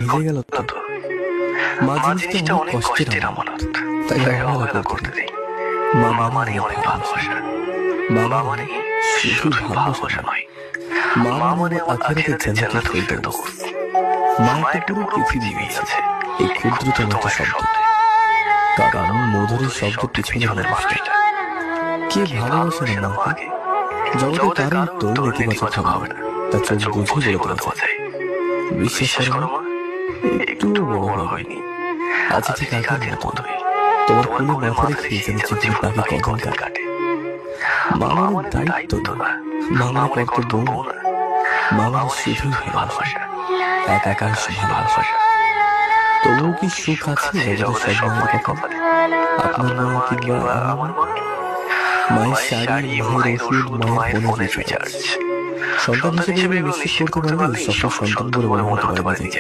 ভিজে গেল না তো। তো, মা মা জিনিসটা জিনিসটা অনেক অনেক কষ্টের কষ্টের আমানত, আমানত, তাই তাই অবহেলা অবহেলা করতে করতে নেই। নেই। মা মা মানে মানে অনেক অনেক ভালোবাসা। ভালোবাসা, মা মা মানে মানে শুধুই শুধুই ভালোবাসা ভালোবাসা নয়, নয়, মা মা মানে মানে আমার আমার আখেরাতের আখেরাতের জান্নাতুল জান্নাতুল ফেরদৌস। ফেরদৌস। মা মা একটা একটা পুরো পুরো পৃথিবী পৃথিবী আছে আছে এই এই ক্ষুদ্রতম ক্ষুদ্রতম একটা একটা শব্দ। শব্দে। কারণ কারণ মধুরের মধুরের শব্দের শব্দের পিছনের পিছনের মানুষটা মানুষটা কে কে ভালোবাসে না ভালোবাসে না মাকে। মাকে। জগতে জগতে কারো কারো উত্তর উত্তর নেতিবাচক নেতিবাচক হবে হবে না, না, তা তা চোখ চোখ বুঝেই বুঝেই বলে বলে দেওয়া দেওয়া যায়। যায়। বিশ্বাস বিশ্বাস করো করো মা, মা, একটুও একটুও বড় বড় হয়নি, হয়নি, আছে আছে ঠিক ঠিক আগের আগের মতোই। মতোই। তোমার তোমার কোলে কোলে মাথা মাথা রেখে রেখে যেন যেন জীবনের জীবনের বাকি বাকি কদিন কদিন কাটে। কাটে। মা মা মানে মানে দায়িত্ব দায়িত্ব না, না, মা মা মানে মানে কর্তব্য কর্তব্য না, না, মা মা মানে মানে শুধুই শুধুই ভালোবাসা, ভালোবাসা, এক আকাশ আকাশ ভালোবাসা। ভালোবাসা। তবুও কি তবুও কি সুখ সুখ আছে আছে জগতের জগতের সব সব মায়ের মায়ের কপালে? কপালে? আপনার মা আপনার মা কিংবা কিংবা আমার আমার মা? মা? মায়ের মায়ের শাড়ি, শাড়ি, মায়ের মায়ের ওষুধ, ওষুধ, মায়ের মায়ের ফোনের ফোনের রিচার্জ। রিচার্জ। সন্তান সন্তান হিসেবে হিসেবে এগুলো এগুলো নিশ্চিত নিশ্চিত করতে করতে পারলেই পারলেই সফল সফল সন্তান সন্তান বলে বলে মনে মনে হতে হতে পারে পারে নিজেকে। নিজেকে।